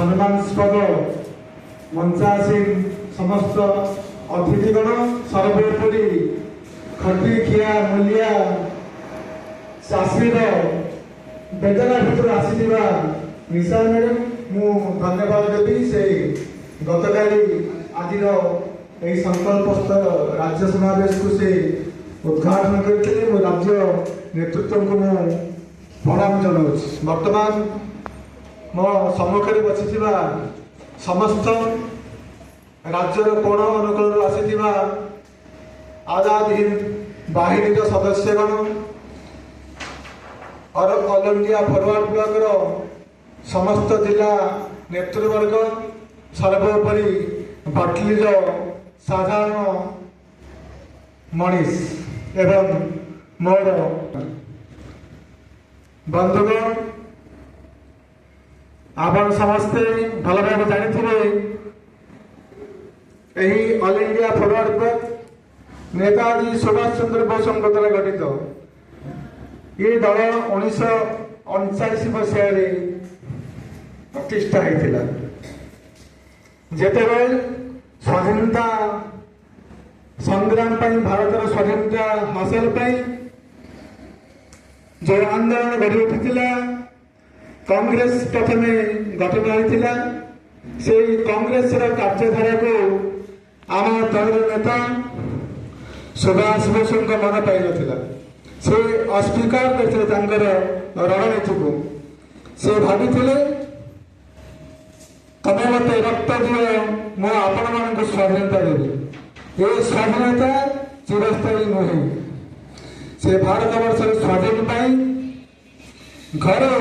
सम्मानस्पद मंचासीन समस्त अतिथिगण सर्वोपरि खटी खिया मूलिया चाषीर बेदना भर आसीथिबा निशा मैडम मु धन्यवाद देवी से गतकाली आज संकल्पस्थ राज्य समावेश को से उद्घाटन करते राज्य नेतृत्व को मु प्रणाम जनाऊँ। वर्तमान मो सम्मुखें बसी समस्त राज्यर कोण अनुकूल आसीथिबा आजाद हिंद बाहिनी सदस्यगण और ऑल इंडिया फॉरवर्ड ब्लॉक समस्त जिला नेतृवर्ग सर्वोपरि बाटलीर साधारण मनीष एवं मोर बंधुगण आपण समस्ते भल भाव जानी ऑल इंडिया फॉरवर्ड ब्लॉक नेताजी सुभाष चंद्र बोस द्वारा गठित ये दल 1939 मसीह प्रतिष्ठा होता जितेबाला स्वाधीनता संग्राम भारत स्वाधीनता हासिल जो आंदोलन गढ़ी उठी कांग्रेस प्रथम गठन होता से कांग्रेस कार्यधारा को आम दल नेता सुभाष बोस मन पाई से अस्वीकार करते रणनीति को से भावी तमें मत रक्त दिए मुझे आपण मान स्वाधीनता देवी ये स्वाधीनता चिरस्थायी नुहे से भारत वर्ष स्वाधीन पाई घरे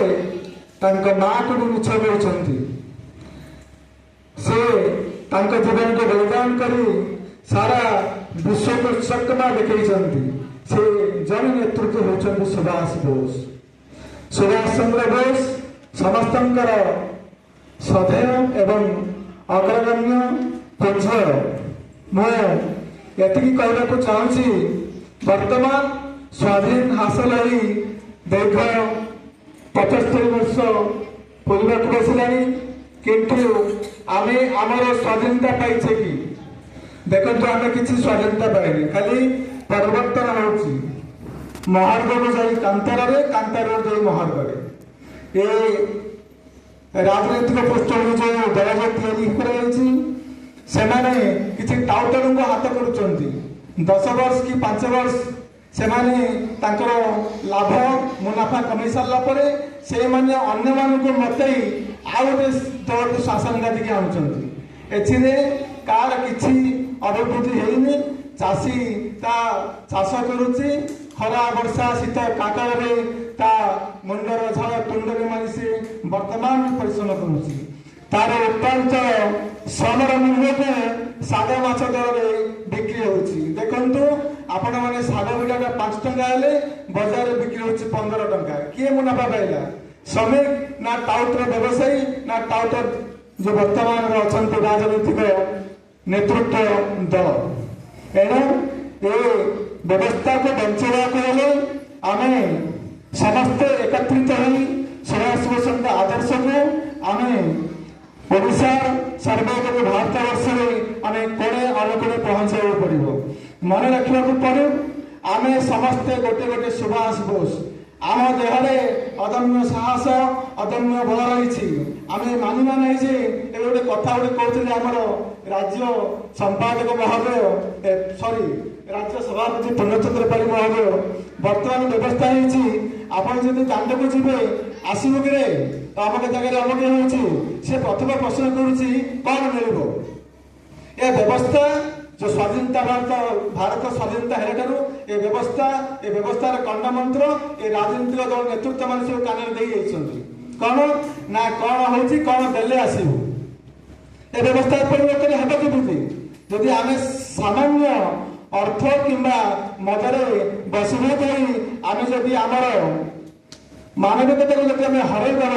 माँ को भी मिछ कहते से जीवन को बलिदान कर सारा विश्व को चकमा देखते से जन नेतृत्व होती सुभाष बोस सुभाष चंद्र बोस समस्त श्रद्धेय एवं अग्रगण्य पुंज मुझे कहना चाहूँगी वर्तमान स्वाधीन हासिल हो दीर्घ 75 वर्ष पूर्व बसला किंतु आम आमर स्वाधीनता पाइछे कि देखो आम किसी स्वाधीनता पाइने खाली परिवर्तन होची महार्ग को जाई कांतार कांतार जाई महार्ग ये राजनैतिक पृष्ठभूमि जो दल से किसी टाउटर को हाथ कर 10 वर्ष कि 5 वर्ष से लाभ मुनाफा कमी सारापर से अन्य मानक मतई आउ गोटे दल को शासन गादी की आनुंट कार कि अभिवृद्धि होनी चाषी चाष करुच्ची खरा वर्षा शीत काकल मुंडर झाड़ तुंडे मारी से वर्तमान परिश्रम करुच्ची तार उत्पादित श्रमर मूल्य को साग माछ दर बिक्री होती देखु आपण मैंने साग बिटा 5 टंका हेले बजार बिक्री होती 15 टंका किए मुनाफा पाइला श्रमिक ना टाउटर व्यवसायी ना टाउटर जो वर्तमान अच्छा राजनीतिक नेतृत्व दल एणु ये व्यवस्था को बचाने आम समस्ते एकत्रित हो सुभाष बोस आदर्श को आम ओडिशा सर्वोपरि भारत वर्ष में आम कोड़े अनुकोड़े पहुंचाई पड़ो मन रखा पड़े आम समस्ते गोटे गोटे सुभाष बोस आम देहरे अदम्य साहस अदम्य बल रही आम मानिबा नहीं जे गोटे कथा गोटे कहते आमर राज्य संपादक महोदय सॉरी राज्य सभापति पूर्णचंद्र पाढ़ी महोदय वर्तमान व्यवस्था होती दांड को जी आसबू कि अमुक जगह अमुक हो प्रथम प्रश्न कौन मिल ये व्यवस्था जो स्वाधीनता भारत स्वाधीनता है व्यवस्थार कंड मंत्र ये राजनीतिक दल नेतृत्व मान सब कान कौन ना कौन हो कौन देले आसबू ये व्यवस्था परिवर्तन हेब केमती जदि आम सामान्य अर्थ किंबा मदरे बसीभूत आम जदि आमर मानविकता को जब हरईदे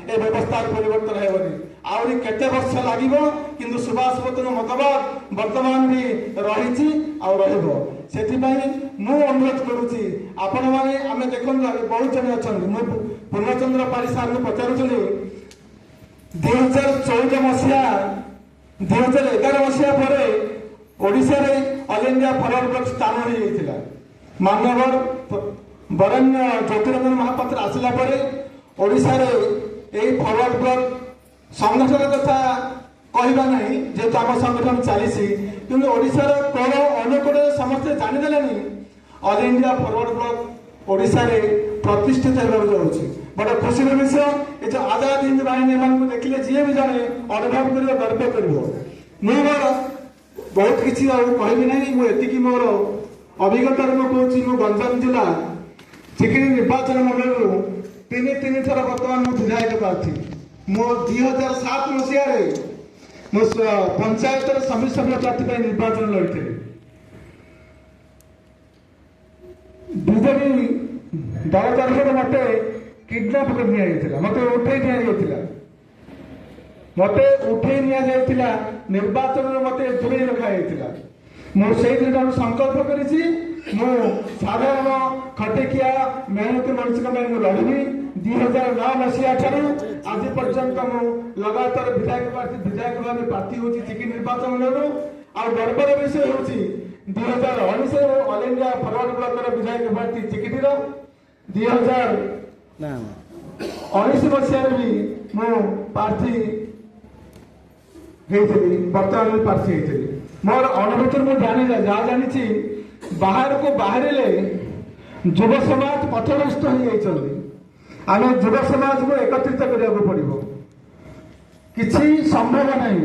ए व्यवस्था परिवर्तन हेबनी आहरी केते वर्ष लगे किंतु सुभाष बोस मतवाद वर्तमान भी रही से अनुरोध करुच्ची आपण मैंने आम देखो बहुत जन अच्छा पूर्णचंद्र पाढ़ी सार को पचारूली 2014 ମସିହା 2011 ମସିହା ପରେ ଓଡ଼ିଶାରେ ଅଲ୍ ଇଣ୍ଡିଆ ଫରୱାର୍ଡ ବ୍ଲକ ସ୍ଥାନ ହୋଇଯାଇଥିଲା। ମାନ୍ୟବର ବରେଣ୍ୟ ଜ୍ୟୋତିରଞ୍ଜନ ମହାପାତ୍ର ଆସିଲା ପରେ ଓଡ଼ିଶାରେ ଏହି ଫରୱାର୍ଡ ବ୍ଲକ ସଂଗଠନ କଥା କହିବା ନାହିଁ, ଯେହେତୁ ଆମ ସଂଗଠନ ଚାଲିଛି, କିନ୍ତୁ ଓଡ଼ିଶାର କୋଣ ଅନୁକୋଣରେ ସମସ୍ତେ ଜାଣିଦେଲେଣି ଅଲ୍ ଇଣ୍ଡିଆ ଫରୱାର୍ଡ ବ୍ଲକ ଓଡ଼ିଶାରେ ପ୍ରତିଷ୍ଠିତ ହେବାକୁ ଯାଉଛି। ବଡ଼ ଖୁସିର ବିଷୟ। ଏ ଯେଉଁ ଆଜାଦ ହିନ୍ଦ ବାହିନୀ ଏମାନଙ୍କୁ ଦେଖିଲେ ଯିଏ ବି ଜଣେ ଅନୁଭବ କରିବ, ଗର୍ବ କରିବ। ମୁଁ ମୋର ବହୁତ କିଛି ଆଉ କହିବି ନାହିଁ, ମୁଁ ଏତିକି ମୋର ଅଭିଜ୍ଞତାରୁ ମୁଁ କହୁଛି। ମୁଁ ଗଞ୍ଜାମ ଜିଲ୍ଲା ଚିକିରି ନିର୍ବାଚନ ମଣ୍ଡଳୀରୁ ତିନି ଥର ବର୍ତ୍ତମାନ ମୁଁ ବିଧାୟକ ପ୍ରାର୍ଥୀ। ମୁଁ 2007 ମସିହାରେ ମୁଁ ପଞ୍ଚାୟତର ସମିତି ସଭ୍ୟ ପ୍ରାର୍ଥୀ ପାଇଁ ନିର୍ବାଚନ ଲଢ଼ିଥିଲି। ବିଜେପି ଦଳ ତରଫରୁ ମୋତେ କିଡନାପ କରି ନିଆଯାଇଥିଲା, ମୋତେ ଉଠେଇ ନିଆଯାଇଥିଲା। ନିର୍ବାଚନରୁ ମୋତେ ଦୂରେଇ ରଖାଯାଇଥିଲା। ମୁଁ ସେଇଦିନଠାରୁ ସଂକଳ୍ପ କରିଛି, ମୁଁ ସାଧାରଣ ଖଟିକିଆ ମେହନତି ମଣିଷଙ୍କ ପାଇଁ ମୁଁ ଲଢ଼ିବି। 2009 ମସିହା ଠାରୁ ଆଜି ପର୍ଯ୍ୟନ୍ତ ମୁଁ ଲଗାତାର ବିଧାୟକ ଭାବେ ପ୍ରାର୍ଥୀ ହେଉଛି ଚିକିରି ନିର୍ବାଚନ ମଣ୍ଡଳୀରୁ। ଆଉ ଗର୍ବର ବିଷୟ ହେଉଛି 2019ରେ ଅଲ୍ ଇଣ୍ଡିଆ ଫରୱାର୍ଡ ବ୍ଲକର ବିଧାୟକ ପ୍ରାର୍ଥୀ ଚିକିରିର। 2019 ମସିହାରେ ବି ମୁଁ ପ୍ରାର୍ଥୀ ହେଇଥିଲି, ବର୍ତ୍ତମାନ ପ୍ରାର୍ଥୀ ହେଇଥିଲି। ମୋର ଅନୁଭୂତିରୁ ମୁଁ ଯାହା ଜାଣିଛି, ବାହାରକୁ ବାହାରିଲେ ଯୁବ ସମାଜ ପଥଭ୍ରଷ୍ଟ ହୋଇଯାଇଛନ୍ତି। ଆମେ ଯୁବ ସମାଜକୁ ଏକତ୍ରିତ କରିବାକୁ ପଡ଼ିବ। କିଛି ସମ୍ଭବ ନାହିଁ।